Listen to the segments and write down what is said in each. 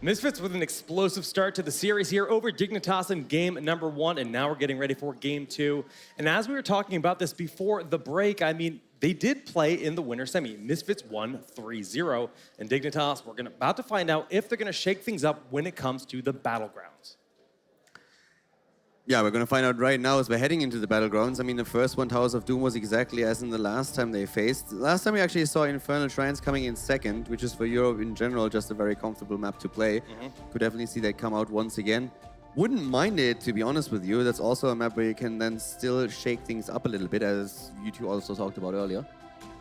Misfits with an explosive start to the series here over Dignitas in game number 1, and now we're getting ready for game 2. And as we were talking about this before the break, I mean, they did play in the winter semi. Misfits won 3-0, and Dignitas, we're about to find out if they're going to shake things up when it comes to the battlegrounds. Yeah, we're going to find out right now as we're heading into the battlegrounds. I mean, the first one, Towers of Doom, was exactly as in the last time they faced. Last time we actually saw Infernal Shrines coming in second, which is for Europe in general just a very comfortable map to play. Could definitely see that come out once again. Wouldn't mind it, to be honest with you. That's also a map where you can then still shake things up a little bit, as you two also talked about earlier.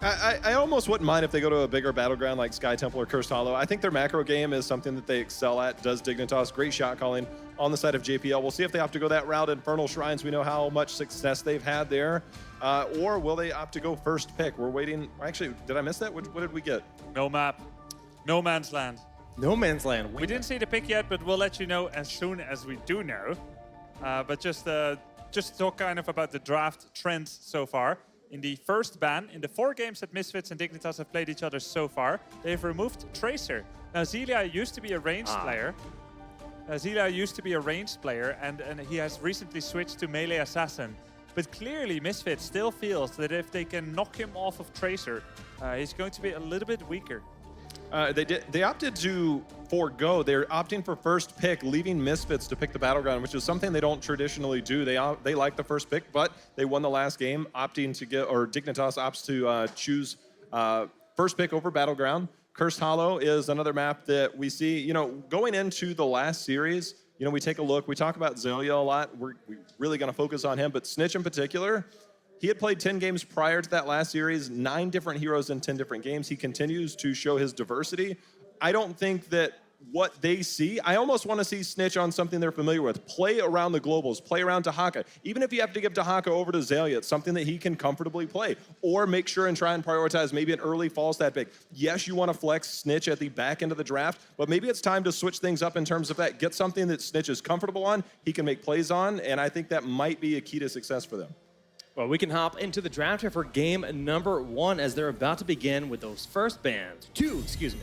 I almost wouldn't mind if they go to a bigger battleground like Sky Temple or Cursed Hollow. I think their macro game is something that they excel at, does Dignitas. Great shot calling on the side of JPL. We'll see if they have to go that route. Infernal Shrines, we know how much success they've had there. Or will they opt to go first pick? We're waiting. Actually, did I miss that? What did we get? No map. No man's land. No man's land. We didn't see the pick yet, but we'll let you know as soon as we do know. But just talk kind of about the draft trends so far. In the first ban, in the 4 games that Misfits and Dignitas have played each other so far, they've removed Tracer. Now, Zelia used to be a ranged player. Zelia used to be a ranged player, and he has recently switched to melee assassin. But clearly, Misfits still feels that if they can knock him off of Tracer, he's going to be a little bit weaker. They opted to forego. They're opting for first pick, leaving Misfits to pick the battleground, which is something they don't traditionally do. They like the first pick, but they won the last game, opting to get, or Dignitas opts to choose first pick over battleground. Cursed Hollow is another map that we see, you know, going into the last series. You know, we take a look. We talk about Zelia a lot. We're really going to focus on him, but Snitch in particular. He had played 10 games prior to that last series, 9 different heroes in 10 different games. He continues to show his diversity. I don't think that what they see, I almost want to see Snitch on something they're familiar with. Play around the globals, play around Dahaka. Even if you have to give Dahaka over to Zelia, it's something that he can comfortably play. Or make sure and try and prioritize maybe an early fall stat pick. Yes, you want to flex Snitch at the back end of the draft, but maybe it's time to switch things up in terms of that. Get something that Snitch is comfortable on, he can make plays on, and I think that might be a key to success for them. Well, we can hop into the draft here for game number 1 as they're about to begin with those first bans. 2, excuse me.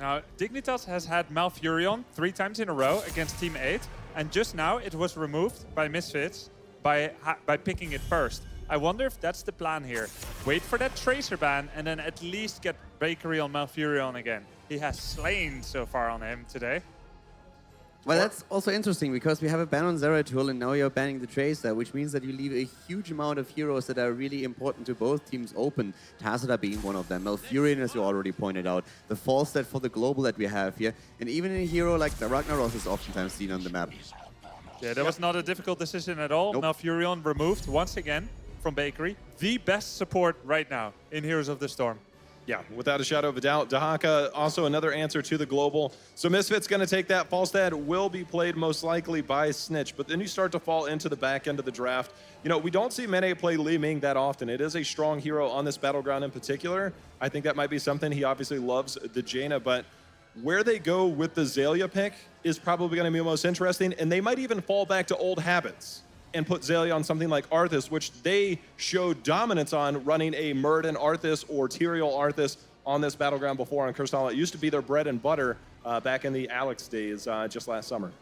Now, Dignitas has had Malfurion 3 times in a row against Team 8, and just now it was removed by Misfits by picking it first. I wonder if that's the plan here. Wait for that Tracer ban and then at least get Bakery on Malfurion again. He has slain so far on him today. Well, that's also interesting because we have a ban on Zeratul and now you're banning the Tracer, which means that you leave a huge amount of heroes that are really important to both teams open. Tazada being one of them, Malfurion, as you already pointed out, the fall stat for the global that we have here, and even a hero like the Ragnaros is oftentimes seen on the map. Yeah, that was not a difficult decision at all. Nope. Malfurion removed once again from Bakery. The best support right now in Heroes of the Storm. Yeah, without a shadow of a doubt. Dahaka, also another answer to the global. So Misfits going to take that. Falstad will be played most likely by Snitch, but then you start to fall into the back end of the draft. You know, we don't see Mene play Li Ming that often. It is a strong hero on this battleground in particular. I think that might be something. He obviously loves the Jaina, but where they go with the Zelia pick is probably going to be most interesting, and they might even fall back to old habits and put Zelia on something like Arthas, which they showed dominance on running a Muradin Arthas or Tyrael Arthas on this battleground before on Cursed Hollow. It used to be their bread and butter back in the Alex days just last summer.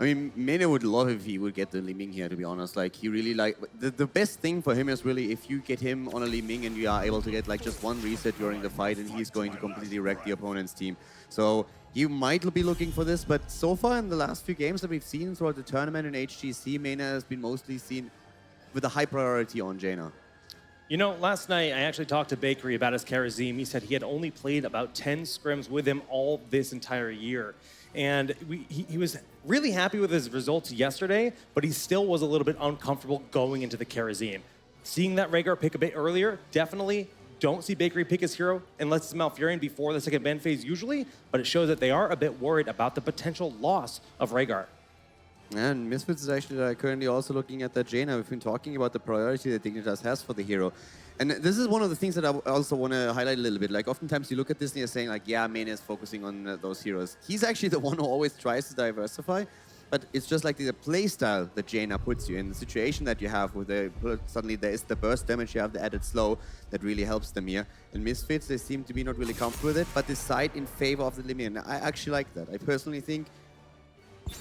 I mean, Mene would love if he would get the Li Ming here, to be honest. Like, he really the best thing for him is really if you get him on a Li Ming and you are able to get like just one reset during the fight and he's going to completely wreck the opponent's team. So you might be looking for this, but so far in the last few games that we've seen throughout the tournament in HGC, Mene has been mostly seen with a high priority on Jaina. You know, last night I actually talked to Bakery about his Karazim. He said he had only played about 10 scrims with him all this entire year. And he was really happy with his results yesterday, but he still was a little bit uncomfortable going into the Karazim. Seeing that Rhaegar pick a bit earlier, definitely don't see Bakery pick his hero unless it's Malfurion before the second ban phase usually, but it shows that they are a bit worried about the potential loss of Rhaegar. And Misfits is actually currently also looking at that Jaina. We've been talking about the priority that Dignitas has for the hero. And this is one of the things that I also want to highlight a little bit. Like, oftentimes you look at Disney as saying, like, yeah, Mene is focusing on those heroes. He's actually the one who always tries to diversify. but it's just like the play style that Jaina puts you in, the situation that you have with suddenly there is the burst damage, you have the added slow that really helps them here. And Misfits, they seem to be not really comfortable with it, but decide in favor of the Liming. And I actually like that. I personally think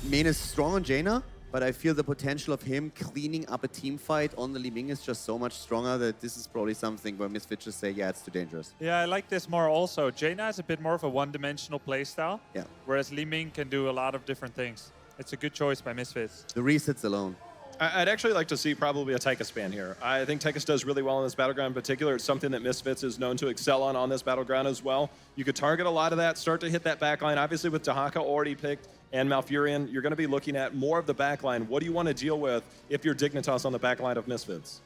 Main is strong on Jaina, but I feel the potential of him cleaning up a team fight on the Liming is just so much stronger that this is probably something where Misfits just say, yeah, it's too dangerous. Yeah, I like this more also. Jaina is a bit more of a one-dimensional playstyle, Yeah. whereas Li Ming can do a lot of different things. It's a good choice by Misfits. The resets alone. I'd actually like to see probably a Tychus ban here. I think Tychus does really well in this battleground in particular. It's something that Misfits is known to excel on this battleground as well. You could target a lot of that, start to hit that backline. Obviously with Dahaka already picked and Malfurion, you're going to be looking at more of the backline. What do you want to deal with if you're Dignitas on the backline of Misfits?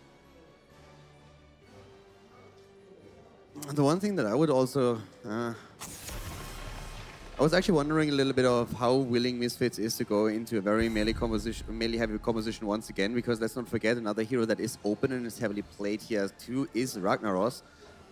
The one thing that I would also... I was actually wondering a little bit of how willing Misfits is to go into a very melee-heavy composition once again, because let's not forget another hero that is open and is heavily played here too is Ragnaros,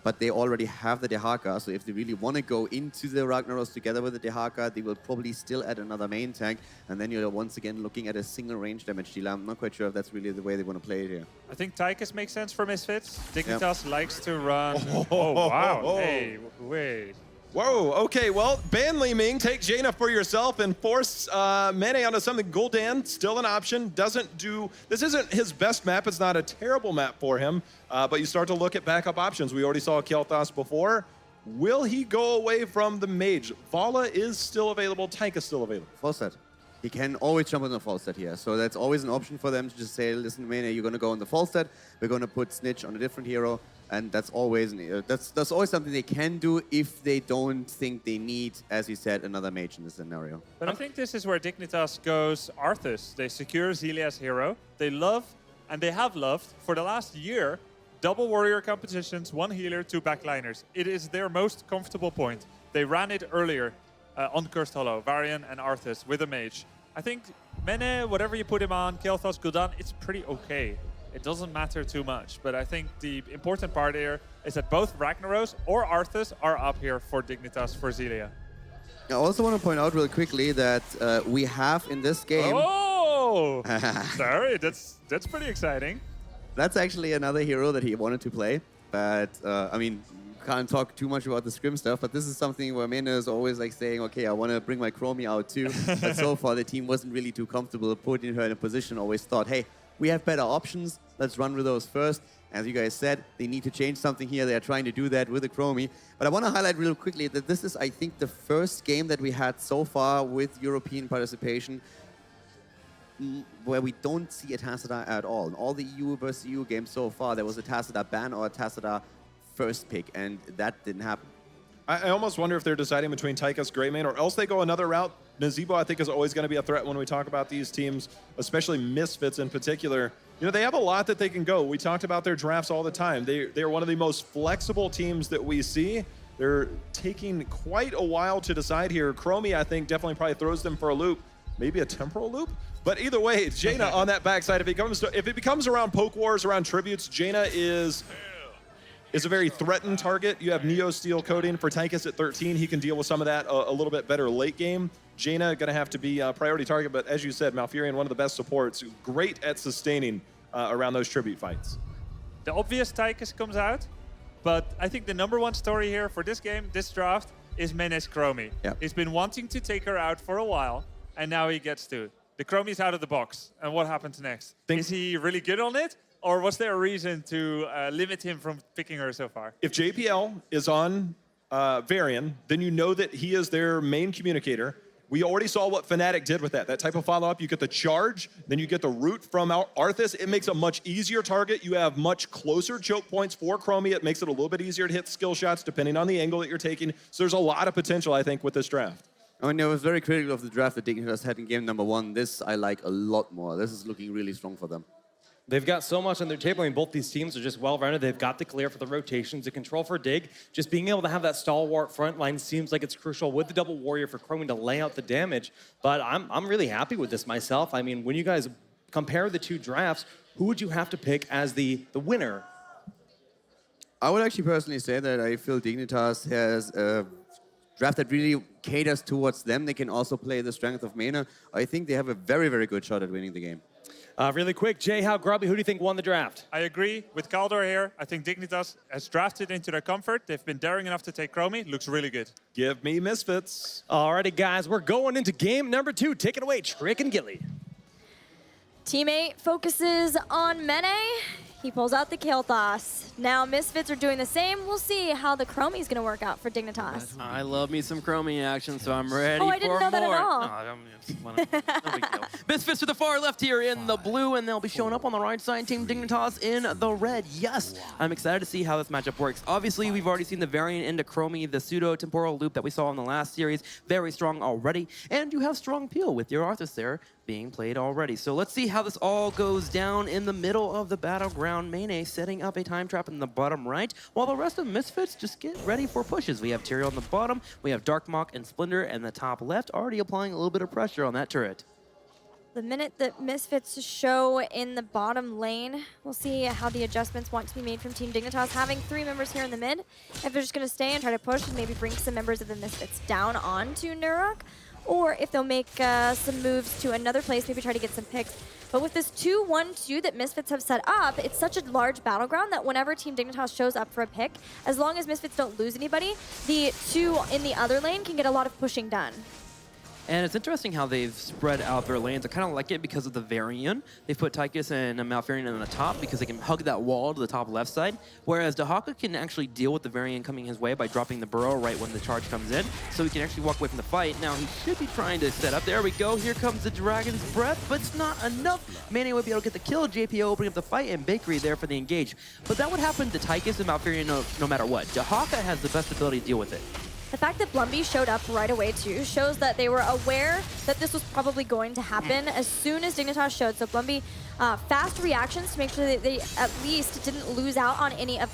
but they already have the Dehaka, so if they really want to go into the Ragnaros together with the Dehaka, they will probably still add another main tank, and then you're once again looking at a single range damage dealer. I'm not quite sure if that's really the way they want to play it here. I think Tychus makes sense for Misfits. Dignitas likes to run... Oh, wow. Hey, wait. Whoa, okay, well, ban Li Ming, take Jaina for yourself, and force Mene onto something. Gul'dan, still an option, doesn't do... This isn't his best map, it's not a terrible map for him, but you start to look at backup options. We already saw Kel'Thas before. Will he go away from the mage? Vala is still available, Tychus still available. Full set. He can always jump on the full set here, so that's always an option for them to just say, listen, Mene, you're going to go on the full set, we're going to put Snitch on a different hero, and that's always that's always something they can do if they don't think they need, as you said, another mage in this scenario. But I think this is where Dignitas goes Arthas. They secure Zelia's hero. They love, and they have loved, for the last year, double warrior competitions, 1 healer, 2 backliners. It is their most comfortable point. They ran it earlier on Cursed Hollow, Varian and Arthas with a mage. I think Mene, whatever you put him on, Kel'Thas, Gul'dan, it's pretty okay. It doesn't matter too much, but I think the important part here is that both Ragnaros or Arthas are up here for Dignitas, for Zelia. I also want to point out real quickly that we have in this game... Oh! Sorry, that's pretty exciting. That's actually another hero that he wanted to play, but I mean, can't talk too much about the scrim stuff, but this is something where Mena is always like saying, okay, I want to bring my Chromie out too, but so far the team wasn't really too comfortable putting her in a position, always thought, hey, we have better options, let's run with those first. As you guys said, they need to change something here. They are trying to do that with the Chromie. But I want to highlight real quickly that this is, I think, the first game that we had so far with European participation where we don't see a Tassadar at all. In all the EU versus EU games so far, there was a Tassadar ban or a Tassadar first pick, and that didn't happen. I almost wonder if they're deciding between Tychus, Greymane, or else they go another route. Nazeebo, I think, is always going to be a threat when we talk about these teams, especially Misfits in particular. You know, they have a lot that they can go. We talked about their drafts all the time. They are one of the most flexible teams that we see. They're taking quite a while to decide here. Chromie, I think, definitely probably throws them for a loop, maybe a temporal loop. But either way, Jaina on that backside. If it becomes around poke wars, around tributes, Jaina is a very threatened target. You have Neo Steel coding for Tychus at 13. He can deal with some of that a little bit better late game. Jaina going to have to be a priority target, but as you said, Malfurion, one of the best supports, great at sustaining around those tribute fights. The obvious Tychus comes out, but I think the #1 story here for this game, this draft, is Mene's Chromie. Yep. He's been wanting to take her out for a while, and now he gets to. The Chromie's out of the box, and what happens next? Is he really good on it? Or was there a reason to limit him from picking her so far? If JPL is on Varian, then you know that he is their main communicator. We already saw what Fnatic did with that. That type of follow-up, you get the charge, then you get the root from Arthas. It makes a much easier target. You have much closer choke points for Chromie. It makes it a little bit easier to hit skill shots depending on the angle that you're taking. So there's a lot of potential, I think, with this draft. I mean, I was very critical of the draft that Dignitas had in game #1. This I like a lot more. This is looking really strong for them. They've got so much on their table. I mean, both these teams are just well-rounded. They've got the clear for the rotations, the control for Dig. Just being able to have that stalwart front line seems like it's crucial with the double warrior for Chromie to lay out the damage. But I'm really happy with this myself. I mean, when you guys compare the two drafts, who would you have to pick as the winner? I would actually personally say that I feel Dignitas has a draft that really caters towards them. They can also play the strength of Mena. I think they have a very, very good shot at winning the game. Really quick, Jay, how Grubby, who do you think won the draft? I agree with Kaldor here. I think Dignitas has drafted into their comfort. They've been daring enough to take Chromie. Looks really good. Give me Misfits. Alrighty, guys, we're going into game number 2. Take it away, Trick and Gilly. Teammate focuses on Mene. He pulls out the Kael'thas. Now Misfits are doing the same. We'll see how the Chromie's gonna work out for Dignitas. I love me some Chromie action, so I'm ready for more. Oh, I didn't know that at all. No, I don't, no big deal. Misfits to the far left here in the blue, and they'll be showing up on the right side. Team Dignitas in the red. Yes, I'm excited to see how this matchup works. Obviously, we've already seen the variant into Chromie, the pseudo-temporal loop that we saw in the last series. Very strong already. And you have strong peel with your Arthas there being played already. So let's see how this all goes down in the middle of the battleground. Mene setting up a time trap in the bottom right, while the rest of Misfits just get ready for pushes. We have Tyrael on the bottom, we have Darkmok and Splendor in the top left, already applying a little bit of pressure on that turret. The minute that Misfits show in the bottom lane, we'll see how the adjustments want to be made from Team Dignitas. Having 3 members here in the mid, if they're just going to stay and try to push and maybe bring some members of the Misfits down onto Nurok, or if they'll make some moves to another place, maybe try to get some picks. But with this 2-1-2 that Misfits have set up, it's such a large battleground that whenever Team Dignitas shows up for a pick, as long as Misfits don't lose anybody, the 2 in the other lane can get a lot of pushing done. And it's interesting how they've spread out their lanes. I kind of like it because of the Varian. They've put Tychus and Malfurion on the top because they can hug that wall to the top left side, whereas Dahaka can actually deal with the Varian coming his way by dropping the burrow right when the charge comes in, so he can actually walk away from the fight. Now, he should be trying to set up. There we go. Here comes the Dragon's Breath, but it's not enough. Mene would be able to get the kill. JPO opening up the fight, and Bakery there for the engage. But that would happen to Tychus and Malfurion no matter what. Dahaka has the best ability to deal with it. The fact that Blumby showed up right away too shows that they were aware that this was probably going to happen as soon as Dignitas showed. So Blumby, fast reactions to make sure that they at least didn't lose out on any of...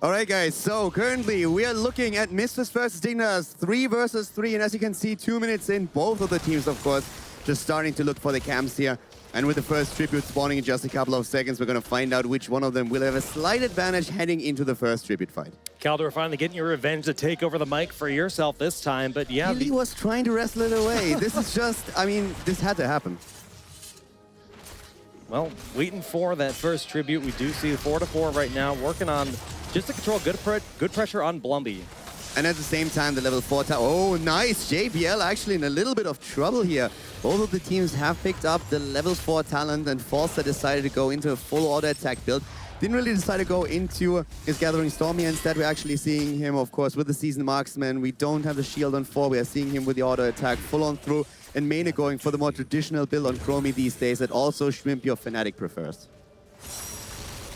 All right, guys, so currently we are looking at Misfits versus Dignitas, 3 versus 3, and as you can see, 2 minutes in, both of the teams, of course, just starting to look for the camps here. And with the first tribute spawning in just a couple of seconds, we're going to find out which one of them will have a slight advantage heading into the first tribute fight. Kaldor finally getting your revenge to take over the mic for yourself this time, but yeah. He was trying to wrestle it away. This is just, I mean, this had to happen. Well, waiting for that first tribute. We do see the 4-4 right now, working on just to control good pressure on Blumby. And at the same time, the level 4 tower. Oh, nice. JBL actually in a little bit of trouble here. Both of the teams have picked up the level 4 talent, and Forster decided to go into a full auto attack build. Didn't really decide to go into his Gathering Storm here. Instead, we're actually seeing him, of course, with the Seasoned Marksman. We don't have the shield on 4. We are seeing him with the auto attack full on through. And Mene going for the more traditional build on Chromie these days that also Shrimp your Fnatic prefers.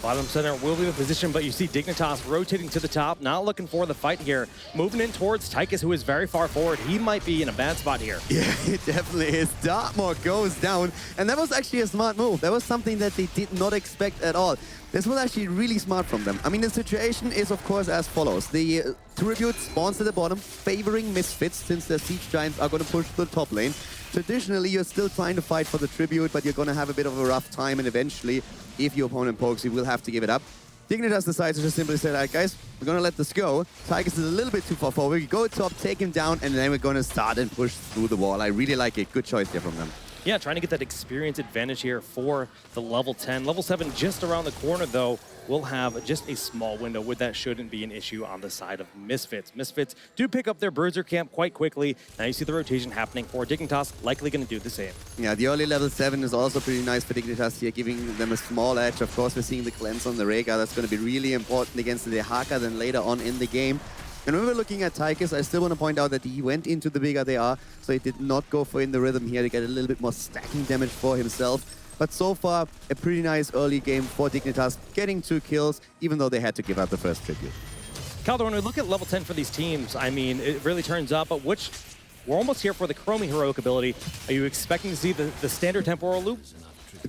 Bottom center will be the position, but you see Dignitas rotating to the top, not looking for the fight here. Moving in towards Tychus, who is very far forward. He might be in a bad spot here. Yeah, it definitely is. Dartmoor goes down, and that was actually a smart move. That was something that they did not expect at all. This was actually really smart from them. I mean, the situation is, of course, as follows. The Tribute spawns at the bottom, favoring Misfits, since their Siege Giants are going to push to the top lane. Traditionally, you're still trying to fight for the Tribute, but you're going to have a bit of a rough time, and eventually, if your opponent pokes, you will have to give it up. Dignitas decides to just simply say, like, guys, we're going to let this go. Tychus is a little bit too far forward. We go top, take him down, and then we're going to start and push through the wall. I really like it. Good choice there from them. Yeah, trying to get that experience advantage here for the level 10. Level 7 just around the corner, though, will have just a small window, where that shouldn't be an issue on the side of Misfits. Misfits do pick up their Bruiser camp quite quickly. Now you see the rotation happening for Dignitas, likely going to do the same. Yeah, the early level 7 is also pretty nice for Dignitas here, giving them a small edge. Of course, we're seeing the cleanse on the Rhaegar. That's going to be really important against the Haka then later on in the game. And when we're looking at Tychus, I still want to point out that he went into the big ADR, so he did not go for in the rhythm here to get a little bit more stacking damage for himself. But so far, a pretty nice early game for Dignitas, getting 2 kills, even though they had to give up the first tribute. Kaldor, when we look at level 10 for these teams, I mean, it really turns up, but we're almost here for the Chromie heroic ability. Are you expecting to see the standard temporal loop?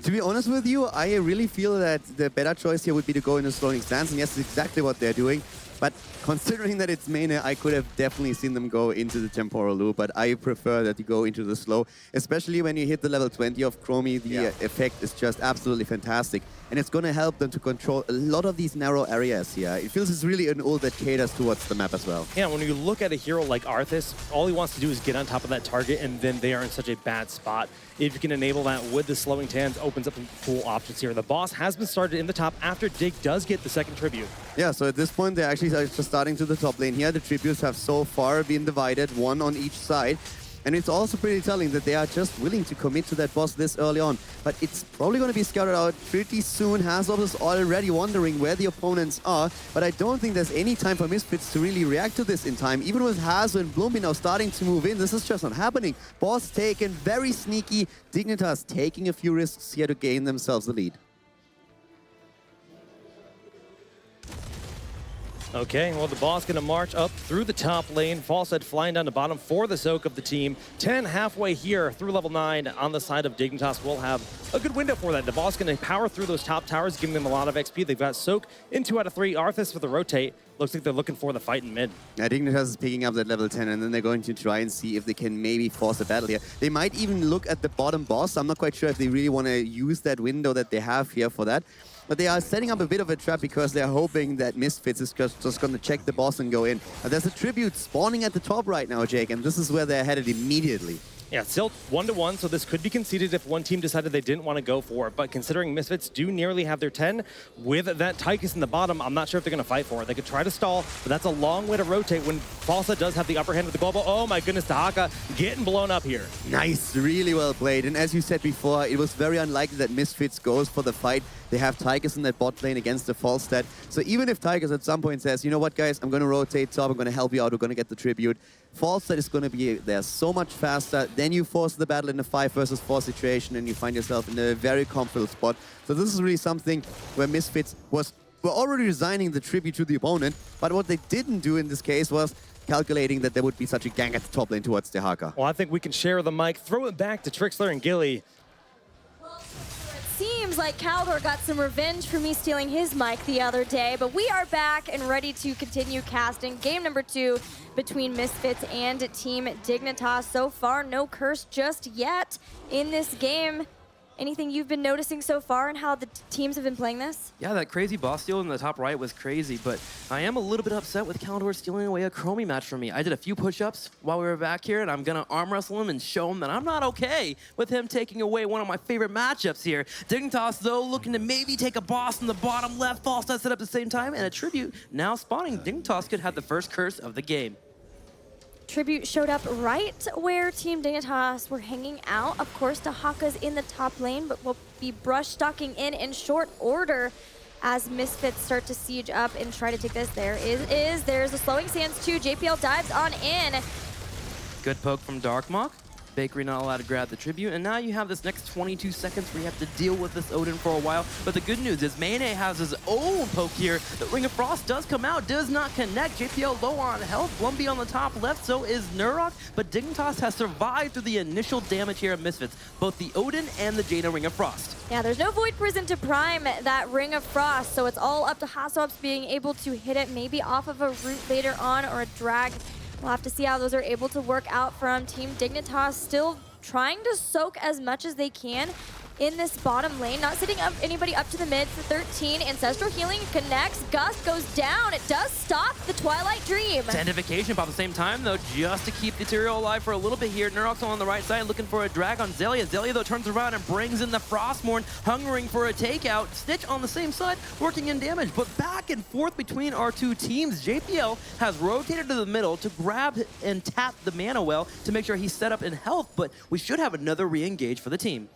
To be honest with you, I really feel that the better choice here would be to go into slowing stance, and yes, it's exactly what they're doing. But considering that it's Mane, I could have definitely seen them go into the temporal loop, but I prefer that you go into the slow, especially when you hit the level 20 of Chromie. The effect is just absolutely fantastic, and it's going to help them to control a lot of these narrow areas here. It feels it's really an ult that caters towards the map as well. Yeah, when you look at a hero like Arthas, all he wants to do is get on top of that target, and then they are in such a bad spot. If you can enable that with the slowing tans, opens up some cool options here. The boss has been started in the top after Dig does get the second tribute. Yeah, so at this point, they're actually just starting to the top lane here. The tributes have so far been divided, one on each side. And it's also pretty telling that they are just willing to commit to that boss this early on. But it's probably going to be scouted out pretty soon. Hazop is already wondering where the opponents are. But I don't think there's any time for Misfits to really react to this in time. Even with Hazo and Bloomby now starting to move in, this is just not happening. Boss taken, very sneaky. Dignitas taking a few risks here to gain themselves the lead. Okay, well, the boss going to march up through the top lane. Falsehead flying down to bottom for the soak of the team. 10 halfway here through level 9 on the side of Dignitas. Will have a good window for that. The boss going to power through those top towers, giving them a lot of XP. They've got soak in 2 out of 3. Arthas for the rotate. Looks like they're looking for the fight in mid. Yeah, Dignitas is picking up that level 10, and then they're going to try and see if they can maybe force a battle here. They might even look at the bottom boss. I'm not quite sure if they really want to use that window that they have here for that. But they are setting up a bit of a trap because they're hoping that Misfits is just going to check the boss and go in. There's a tribute spawning at the top right now, Jake, and this is where they're headed immediately. Yeah, still 1-1, so this could be conceded if one team decided they didn't want to go for it. But considering Misfits do nearly have their 10, with that Tychus in the bottom, I'm not sure if they're going to fight for it. They could try to stall, but that's a long way to rotate when Falsa does have the upper hand with the global. Oh my goodness, Tahaka getting blown up here. Nice, really well played. And as you said before, it was very unlikely that Misfits goes for the fight. They have Tychus in that bot lane against the Falstad. So even if Tychus at some point says, you know what, guys, I'm going to rotate top, I'm going to help you out, we're going to get the tribute, Falstad is going to be there so much faster. Then you force the battle in a 5 versus 4 situation, and you find yourself in a very comfortable spot. So this is really something where Misfits were already resigning the tribute to the opponent, but what they didn't do in this case was calculating that there would be such a gang at the top lane towards Tahaka. Well, I think we can share the mic, throw it back to Trixler and Gilly. Seems like Caldor got some revenge for me stealing his mic the other day, but we are back and ready to continue casting game number 2 between Misfits and Team Dignitas. So far, no curse just yet in this game. Anything you've been noticing so far and how the teams have been playing this? Yeah, that crazy boss steal in the top right was crazy, but I am a little bit upset with Caldor stealing away a Chromie match from me. I did a few push-ups while we were back here, and I'm going to arm wrestle him and show him that I'm not okay with him taking away one of my favorite matchups here. Dignitas, though, looking to maybe take a boss in the bottom left. Falstad set up at the same time, and a tribute now spawning. Dignitas could have the first curse of the game. Tribute showed up right where Team Dignitas were hanging out. Of course, Tahaka's in the top lane, but will be brush stalking in short order as Misfits start to siege up and try to take this. There's a slowing sands too. JPL dives on in. Good poke from Darkmock. Bakery not allowed to grab the tribute, and now you have this next 22 seconds where you have to deal with this Odin for a while. But the good news is Mane has his own poke here. The Ring of Frost does come out, does not connect. JPL low on health, Blumby on the top left, so is Nurok, but Dignitas has survived through the initial damage here of Misfits, both the Odin and the Jaina Ring of Frost. Yeah, there's no Void Prison to prime that Ring of Frost, so it's all up to Hasops being able to hit it maybe off of a root later on or a drag. We'll have to see how those are able to work out from Team Dignitas. Still trying to soak as much as they can in this bottom lane. Not sitting up anybody up to the mid for 13. Ancestral Healing connects. Gust goes down. It does stop the Twilight Dream. Identification at the same time, though, just to keep the Tyrael alive for a little bit here. Nurok's on the right side looking for a drag on Zelia. Zelia, though, turns around and brings in the Frostmourne, hungering for a takeout. Stitch on the same side, working in damage. But back and forth between our two teams, JPL has rotated to the middle to grab and tap the mana well to make sure he's set up in health, but we should have another re-engage for the team.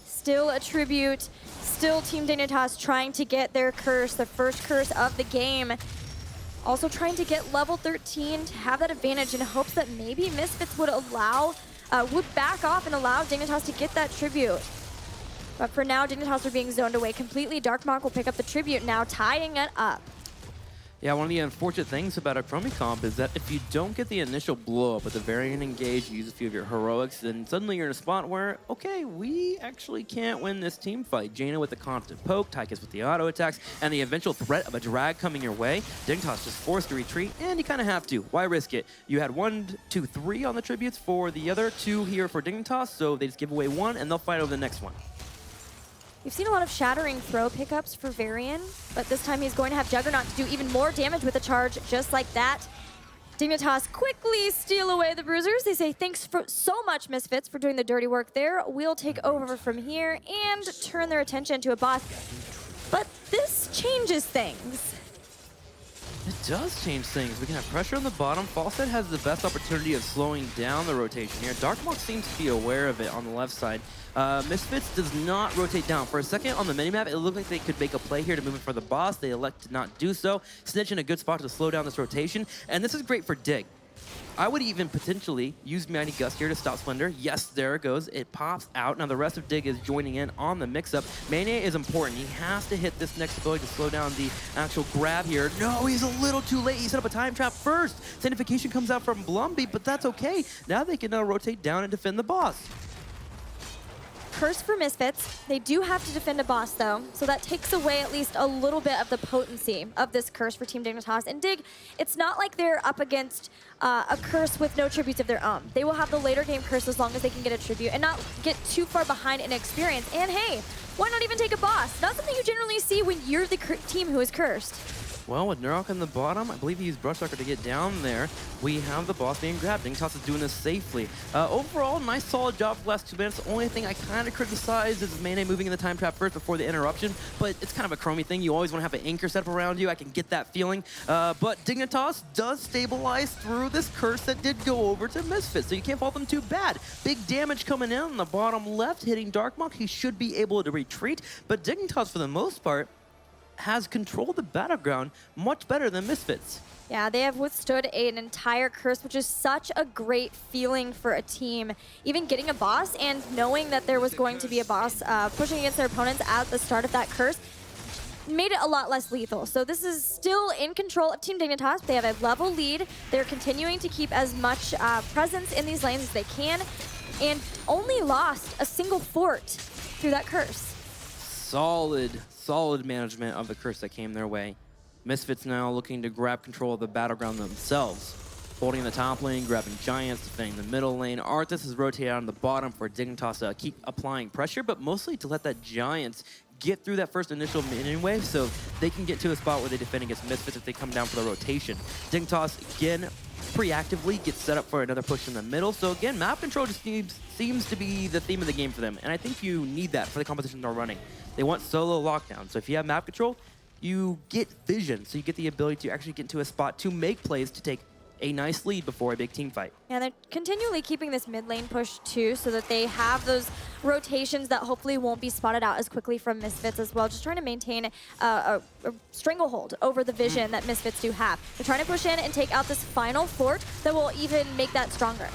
Still a tribute. Still Team Dignitas trying to get their curse, the first curse of the game. Also trying to get level 13 to have that advantage in hopes that maybe Misfits would back off and allow Dignitas to get that tribute. But for now, Dignitas are being zoned away completely. Darkmock will pick up the tribute now, tying it up. Yeah, one of the unfortunate things about a Chromie comp is that if you don't get the initial blow up with the variant engage, you use a few of your heroics, then suddenly you're in a spot where, okay, we actually can't win this team fight. Jaina with the constant poke, Tychus with the auto attacks, and the eventual threat of a drag coming your way. Dignitas just forced to retreat, and you kind of have to. Why risk it? You had 1, 2, 3 on the tributes for the other 2 here for Dignitas, so they just give away 1, and they'll fight over the next one. We've seen a lot of shattering throw pickups for Varian, but this time he's going to have Juggernaut to do even more damage with a charge just like that. Dignitas quickly steal away the bruisers. They say, thanks so much, Misfits, for doing the dirty work there. We'll take over from here and turn their attention to a boss. But this changes things. It does change things. We can have pressure on the bottom. Falstad has the best opportunity of slowing down the rotation here. Darkmoth seems to be aware of it on the left side. Misfits does not rotate down. For a second on the minimap, it looked like they could make a play here to move in for the boss. They elect to not do so. Snitch in a good spot to slow down this rotation. And this is great for Dig. I would even potentially use Mighty Gust here to stop Splendor. Yes, there it goes. It pops out. Now the rest of Dig is joining in on the mix-up. Mane is important. He has to hit this next ability to slow down the actual grab here. No, he's a little too late. He set up a time trap first. Sanctification comes out from Blumby, but that's okay. Now they can rotate down and defend the boss. Curse for Misfits. They do have to defend a boss, though, so that takes away at least a little bit of the potency of this curse for Team Dignitas. And Dig, it's not like they're up against a curse with no tributes of their own. They will have the later game curse as long as they can get a tribute and not get too far behind in experience. And hey, why not even take a boss? Not something you generally see when you're the team who is cursed. Well, with Nurok in the bottom, I believe he used Brush Sucker to get down there. We have the boss being grabbed. Dignitas is doing this safely. Overall, nice solid job for the last 2 minutes. The only thing I kind of criticize is Mane moving in the time trap first before the interruption, but it's kind of a Chromie thing. You always want to have an anchor set up around you. I can get that feeling. But Dignitas does stabilize through this curse that did go over to Misfits, so you can't fault them too bad. Big damage coming in on the bottom left, hitting Darkmonk. He should be able to retreat, but Dignitas, for the most part, has controlled the battleground much better than Misfits. Yeah, they have withstood an entire curse, which is such a great feeling for a team. Even getting a boss and knowing that there was going to be a boss pushing against their opponents at the start of that curse made it a lot less lethal. So this is still in control of Team Dignitas. They have a level lead. They're continuing to keep as much presence in these lanes as they can and only lost a single fort through that curse. Solid management of the curse that came their way. Misfits now looking to grab control of the battleground themselves. Holding the top lane, grabbing Giants, defending the middle lane. Arthas is rotated on the bottom for Dignitas to keep applying pressure, but mostly to let that Giants get through that first initial minion wave so they can get to a spot where they defend against Misfits if they come down for the rotation. Dignitas, again, preactively gets set up for another push in the middle. So again, map control just seems to be the theme of the game for them. And I think you need that for the competition they're running. They want solo lockdown. So if you have map control, you get vision. So you get the ability to actually get into a spot to make plays to take a nice lead before a big team fight. Yeah, they're continually keeping this mid lane push too, so that they have those rotations that hopefully won't be spotted out as quickly from Misfits as well. Just trying to maintain a stranglehold over the vision that Misfits do have. They're trying to push in and take out this final fort that will even make that stronger.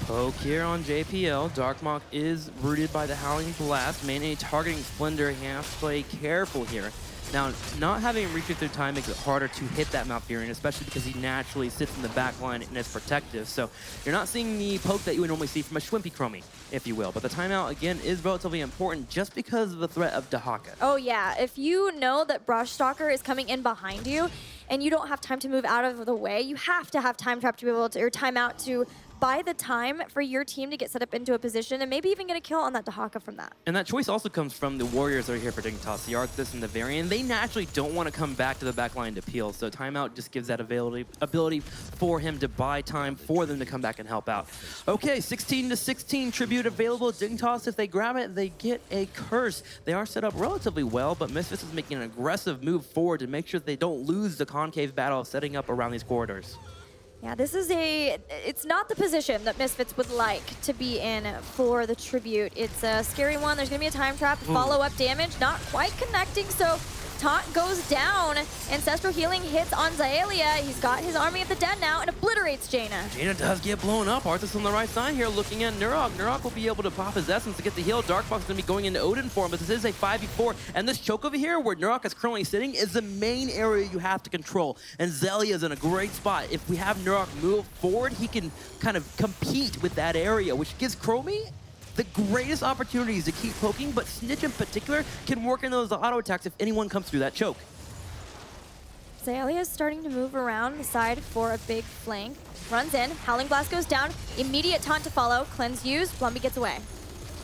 Poke here on JPL. Darkmock is rooted by the Howling Blast. Mane targeting Splendor. He has to play careful here. Now, not having him reach through time makes it harder to hit that Malfurion, especially because he naturally sits in the back line and is protective. So you're not seeing the poke that you would normally see from a Schwimpy Chromie, if you will. But the timeout, again, is relatively important just because of the threat of Dahaka. Oh, yeah. If you know that Brush Stalker is coming in behind you and you don't have time to move out of the way, you have to have time trap to be able to, or timeout to buy the time for your team to get set up into a position and maybe even get a kill on that Dahaka from that. And that choice also comes from the warriors that are here for Dignitas, the Arthas and the Varian. They naturally don't want to come back to the back line to peel, so timeout just gives that ability for him to buy time for them to come back and help out. Okay, 16-16 tribute available. Dignitas, if they grab it, they get a curse. They are set up relatively well, but Misfits is making an aggressive move forward to make sure that they don't lose the concave battle setting up around these corridors. Yeah, this is it's not the position that Misfits would like to be in for the tribute. It's a scary one. There's going to be a time trap, follow-up damage, not quite connecting, so Taunt goes down. Ancestral Healing hits on Xaylia. He's got his Army of the Dead now and obliterates Jaina. Jaina does get blown up. Arthas on the right side here looking at Nurok. Nurok will be able to pop his essence to get the heal. Darkbox is going to be going into Odin for him, but this is a 5v4. And this choke over here where Nurok is currently sitting is the main area you have to control. And Xaylia is in a great spot. If we have Nurok move forward, he can kind of compete with that area, which gives Chromie the greatest opportunities to keep poking, but Snitch in particular can work in those auto attacks if anyone comes through that choke. Xaylia is starting to move around the side for a big flank. Runs in, Howling Blast goes down, immediate taunt to follow, cleanse used, Blumby gets away.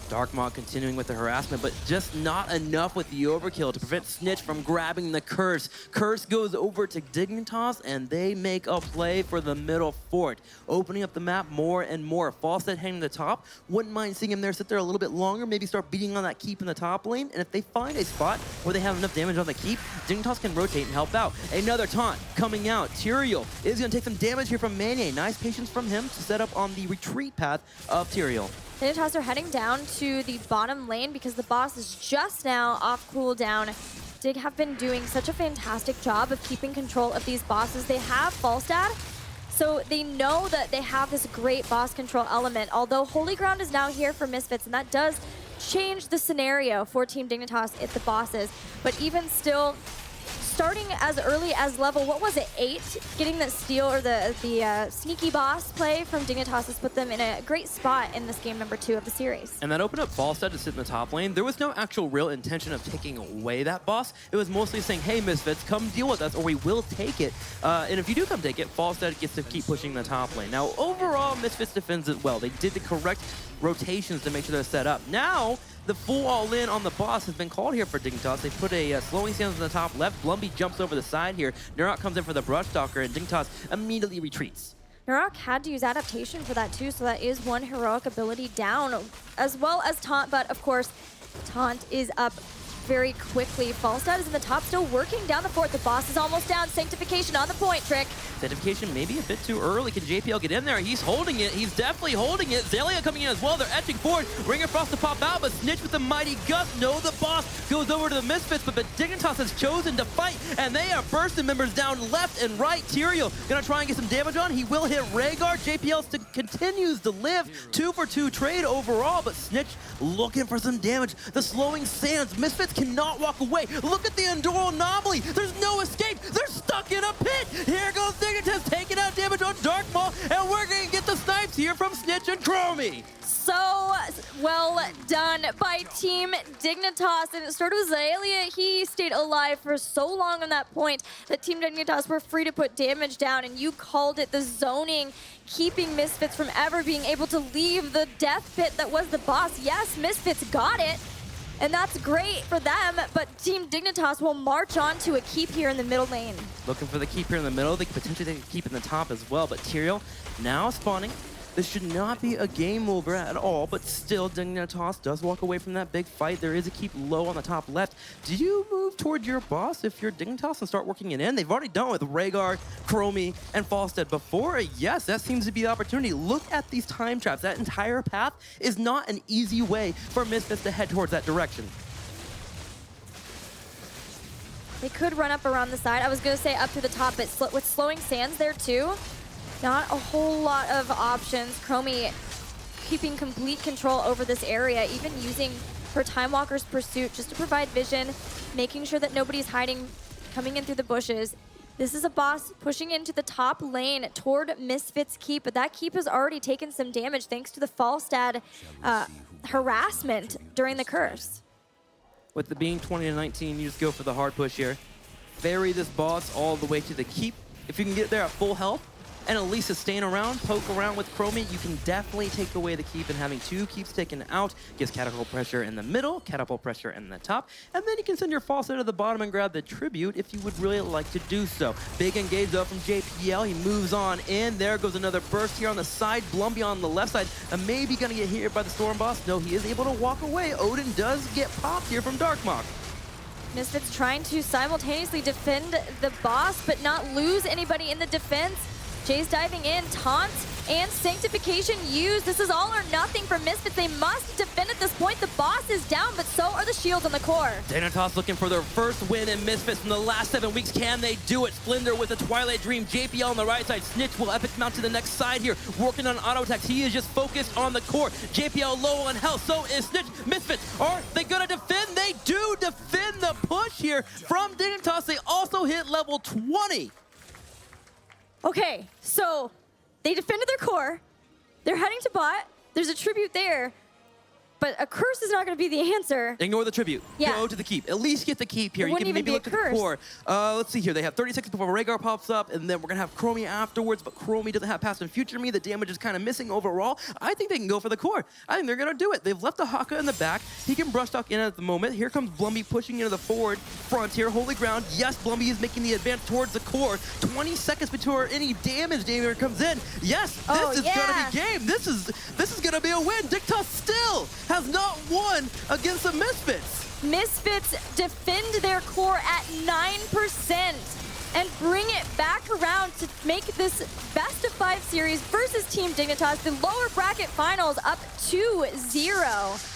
Darkmaw continuing with the harassment, but just not enough with the overkill to prevent Snitch from grabbing the Curse. Curse goes over to Dignitas, and they make a play for the middle fort, opening up the map more and more. Falstad hanging the top. Wouldn't mind seeing him there, sit there a little bit longer, maybe start beating on that keep in the top lane, and if they find a spot where they have enough damage on the keep, Dignitas can rotate and help out. Another taunt coming out. Tyrael is going to take some damage here from Mane. Nice patience from him to set up on the retreat path of Tyrael. Dignitas are heading down to the bottom lane because the boss is just now off cooldown. Dig have been doing such a fantastic job of keeping control of these bosses. They have Falstad, so they know that they have this great boss control element, although Holy Ground is now here for Misfits, and that does change the scenario for Team Dignitas at the bosses. But even still, starting as early as level, what was it, 8? Getting that steal or the sneaky boss play from Dignitas has put them in a great spot in this game number 2 of the series. And that opened up Falstad to sit in the top lane. There was no actual real intention of taking away that boss. It was mostly saying, hey, Misfits, come deal with us or we will take it. And if you do come take it, Falstad gets to keep pushing the top lane. Now, overall, Misfits defends it well. They did the correct rotations to make sure they're set up. Now, the full all-in on the boss has been called here for Dignitas. They put a slowing stance on the top left. Blumby jumps over the side here. Nurok comes in for the Brush Stalker, and Dignitas immediately retreats. Nurok had to use adaptation for that too, so that is one heroic ability down, as well as taunt, but of course, taunt is up very quickly. Falstad is in the top, still working down the fort. The boss is almost down. Sanctification on the point, Trick. Sanctification maybe a bit too early. Can JPL get in there? He's holding it. He's definitely holding it. Xaylia coming in as well. They're etching forward. Ringer Frost to pop out, but Snitch with the mighty gust. No, the boss goes over to the Misfits, but Dignitas has chosen to fight, and they are bursting members down left and right. Tyrael gonna try and get some damage on. He will hit Rhaegar. JPL continues to live. 2-for-2 trade overall, but Snitch looking for some damage. The slowing sands. Misfits cannot walk away. Look at the Enduro anomaly. There's no escape. They're stuck in a pit. Here goes Dignitas taking out damage on Darkmaw, and we're going to get the snipes here from Snitch and Chromie. So well done by Team Dignitas. And it started with Xaylia. He stayed alive for so long on that point that Team Dignitas were free to put damage down, and you called it the zoning, keeping Misfits from ever being able to leave the death pit that was the boss. Yes, Misfits got it, and that's great for them, but Team Dignitas will march on to a keep here in the middle lane. Looking for the keep here in the middle. They could potentially take a keep in the top as well, but Tyrael now spawning. This should not be a game over at all, but still Dignitas does walk away from that big fight. There is a keep low on the top left. Do you move toward your boss if you're Dignitas and start working it in? They've already done it with Rhaegar, Chromie, and Falstad before. Yes, that seems to be the opportunity. Look at these time traps. That entire path is not an easy way for Misfits to head towards that direction. They could run up around the side. I was going to say up to the top, but with slowing sands there too, not a whole lot of options. Chromie keeping complete control over this area, even using her Time Walker's Pursuit just to provide vision, making sure that nobody's hiding, coming in through the bushes. This is a boss pushing into the top lane toward Misfits Keep, but that keep has already taken some damage thanks to the Falstad harassment during the curse. With the being 20-19, you just go for the hard push here. Ferry this boss all the way to the keep. If you can get there at full health, and at least sustain around, poke around with Chromie, you can definitely take away the keep, and having 2 keeps taken out gives catapult pressure in the middle, catapult pressure in the top, and then you can send your Falstad to the bottom and grab the tribute if you would really like to do so. Big engage though from JPL, he moves on in. There goes another burst here on the side, Blumby on the left side, and maybe gonna get hit by the Storm Boss. No, he is able to walk away. Odin does get popped here from Darkmaw. Misfits trying to simultaneously defend the boss, but not lose anybody in the defense. Jay's diving in, taunt and Sanctification used. This is all or nothing for Misfits. They must defend at this point. The boss is down, but so are the shields on the core. Dignitas looking for their first win in Misfits in the last 7 weeks. Can they do it? Splendor with the Twilight Dream. JPL on the right side. Snitch will epic mount to the next side here, working on auto attacks. He is just focused on the core. JPL low on health, so is Snitch. Misfits, are they gonna defend? They do defend the push here from Dignitas. They also hit level 20. Okay, so they defended their core. They're heading to bot. There's a tribute there. But a curse is not going to be the answer. Ignore the tribute. Yeah. Go to the keep. At least get the keep here. It You can wouldn't maybe even look be at a the curse. core. Let's see here. They have 30 seconds before Rhaegar pops up, and then we're going to have Chromie afterwards, but Chromie doesn't have past and future me. The damage is kind of missing overall. I think they can go for the core. I think they're going to do it. They've left the Haka in the back. He can brush talk in at the moment. Here comes Blumby pushing into the forward frontier. Holy ground. Yes, Blumby is making the advance towards the core. 20 seconds before any damage damage comes in. Yes, this is going to be game. This is going to be a win. Dignitas still has not won against the Misfits. Misfits defend their core at 9% and bring it back around to make this best of 5 series versus Team Dignitas, the lower bracket finals, up 2-0.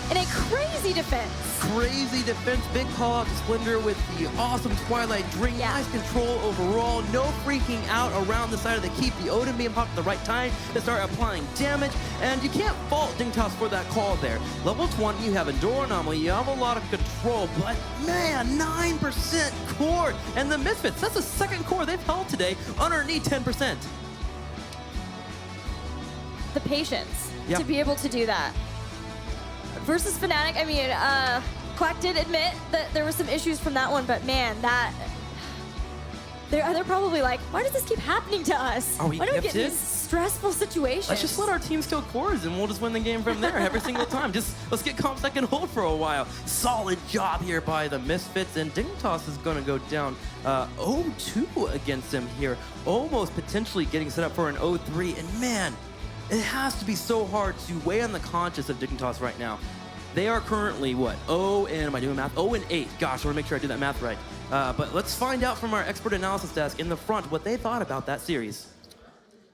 In a crazy defense. Crazy defense. Big call out to Splendor with the awesome Twilight Dream. Yeah. Nice control overall. No freaking out around the side of the keep. The Odin being popped at the right time to start applying damage. And you can't fault Dignitas for that call there. Level 20, you have Enduro Anomaly. You have a lot of control. But man, 9% core. And the Misfits, that's the second core they've held today underneath 10%. The patience Yep. to be able to do that. Versus Fnatic, I mean, Quack did admit that there were some issues from that one, but man, that... They're probably like, why does this keep happening to us? Are we Why do we get in gifted? these stressful situations? Let's just let our team steal cores and we'll just win the game from there every single time. Just let's get comp second hold for a while. Solid job here by the Misfits, and Dignitas is going to go down 0-2 against them here. Almost potentially getting set up for an 0-3, and man, it has to be so hard to weigh on the conscience of Dignitas right now. They are currently, what, 0-8. Gosh, I want to make sure I do that math right. But let's find out from our expert analysis desk in the front what they thought about that series.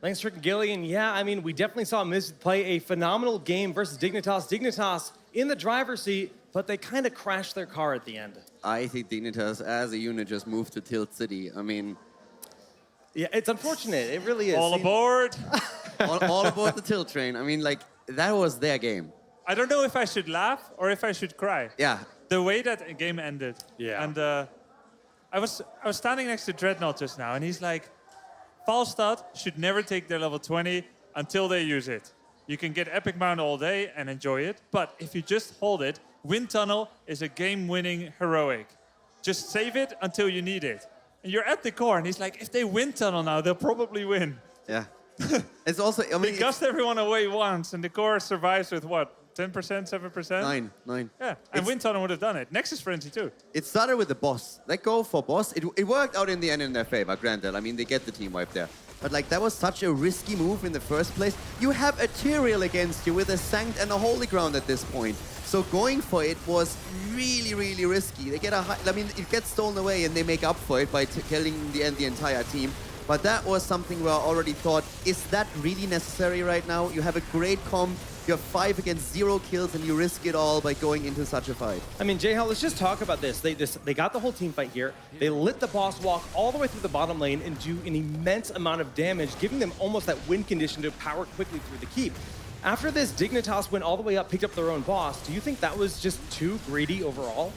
Thanks, Rick and Gillian. Yeah, I mean, we definitely saw Misfits play a phenomenal game versus Dignitas. Dignitas in the driver's seat, but they kind of crashed their car at the end. I think Dignitas as a unit just moved to Tilt City. I mean... Yeah, it's unfortunate. It really is. All aboard. all aboard the Tilt train. I mean, like, that was their game. I don't know if I should laugh or if I should cry. Yeah. The way that game ended. Yeah. And I was standing next to Dreadnought just now, and he's like, Falstad should never take their level 20 until they use it. You can get Epic Mount all day and enjoy it, but if you just hold it, Wind Tunnel is a game-winning heroic. Just save it until you need it. And you're at the core, and he's like, if they Wind Tunnel now, they'll probably win. Yeah. It's also, I mean... They gust everyone away once, and the core survives with what? 10%, 7%? 9. Yeah, and Wind Tunnel would have done it. Nexus Frenzy too. It started with the boss. Let go for boss. It worked out in the end in their favor, granted. I mean, they get the team wipe there. But like, that was such a risky move in the first place. You have a Tyrael against you with a Sanct and a Holy Ground at this point. So going for it was really, really risky. They get I mean, it gets stolen away and they make up for it by killing in the end the entire team. But that was something where I already thought, is that really necessary right now? You have a great comp, you have 5 against 0 kills, and you risk it all by going into such a fight. I mean, J-Hal, let's just talk about this. They got the whole team fight here. They lit the boss walk all the way through the bottom lane and do an immense amount of damage, giving them almost that win condition to power quickly through the keep. After this, Dignitas went all the way up, picked up their own boss. Do you think that was just too greedy overall?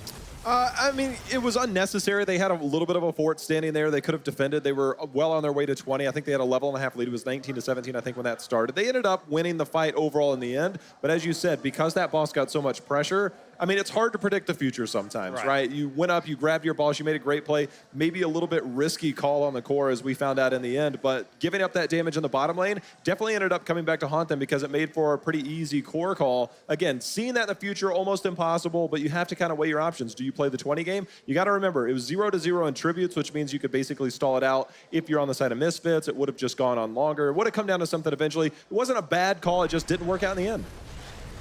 I mean, it was unnecessary. They had a little bit of a fort standing there. They could have defended. They were well on their way to 20. I think they had a level and a half lead. It was 19-17, I think, when that started. They ended up winning the fight overall in the end. But as you said, because that boss got so much pressure, I mean, it's hard to predict the future sometimes, right? You went up, you grabbed your boss, you made a great play, maybe a little bit risky call on the core, as we found out in the end, but giving up that damage in the bottom lane definitely ended up coming back to haunt them because it made for a pretty easy core call. Again, seeing that in the future, almost impossible, but you have to kind of weigh your options. Do you play the 20 game? You got to remember, it was 0-0 in tributes, which means you could basically stall it out. If you're on the side of Misfits, it would have just gone on longer. It would have come down to something eventually. It wasn't a bad call, it just didn't work out in the end.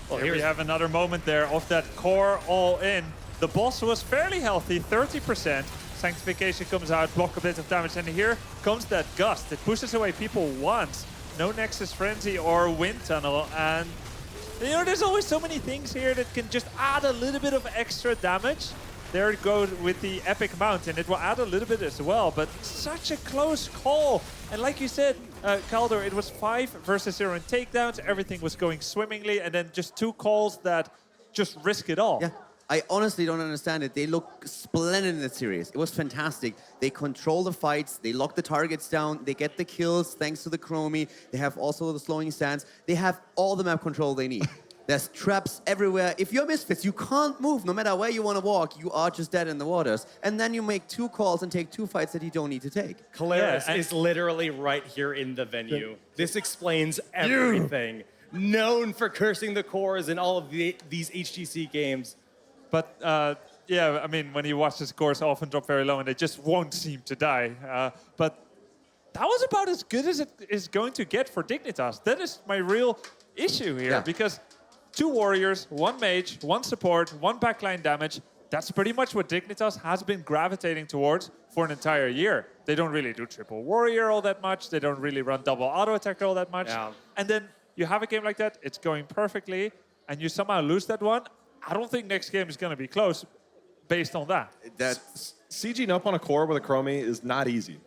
Well, here we have another moment there of that core all in. The boss was fairly healthy, 30%. Sanctification comes out, block a bit of damage, and here comes that gust. It pushes away people once. no Nexus Frenzy or Wind Tunnel. And you know, there's always so many things here that can just add a little bit of extra damage. There it goes with the Epic Mountain. It will add a little bit as well, but such a close call. And like you said, Calder, it was 5 versus 0 in takedowns. Everything was going swimmingly, and then just 2 calls that just risk it all. Yeah, I honestly don't understand it. They look splendid in the series. It was fantastic. They control the fights. They lock the targets down. They get the kills thanks to the Chromie. They have also the slowing stance. They have all the map control they need. There's traps everywhere. If you're Misfits, you can't move. No matter where you want to walk, you are just dead in the waters. And then you make 2 calls and take 2 fights that you don't need to take. Kalaris is literally right here in the venue. This explains everything. Known for cursing the cores in all of these HGC games. But yeah, I mean, when you watch the scores often drop very low and they just won't seem to die. But that was about as good as it is going to get for Dignitas. That is my real issue here, because 2 warriors, 1 mage, 1 support, 1 backline damage. That's pretty much what Dignitas has been gravitating towards for an entire year. They don't really do triple warrior all that much. They don't really run double auto attack all that much. Yeah. And then you have a game like that, it's going perfectly, and you somehow lose that one. I don't think next game is going to be close based on that. CGing up on a core with a Chromie is not easy.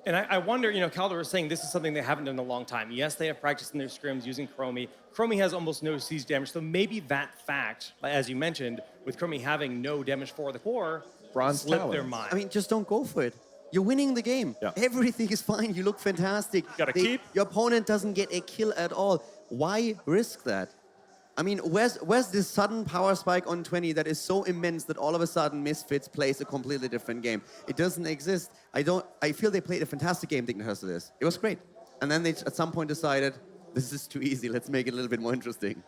And I wonder, you know, Calder was saying this is something they haven't done in a long time. Yes, they have practiced in their scrims using Chromie. Chromie has almost no siege damage, so maybe that fact, as you mentioned, with Chromie having no damage for the core, slipped their mind. I mean, just don't go for it. You're winning the game. Yeah. Everything is fine. You look fantastic. Gotta keep. Your opponent doesn't get a kill at all. Why risk that? I mean, where's this sudden power spike on 20 that is so immense that all of a sudden Misfits plays a completely different game? It doesn't exist. I feel they played a fantastic game, Dignitas, to this. It was great. And then they at some point decided, this is too easy. Let's make it a little bit more interesting.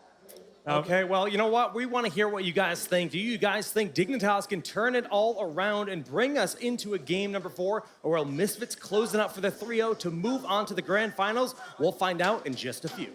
Okay, well, you know what? We want to hear what you guys think. Do you guys think Dignitas can turn it all around and bring us into a game number 4? Or will Misfits close it up for the 3-0 to move on to the grand finals? We'll find out in just a few.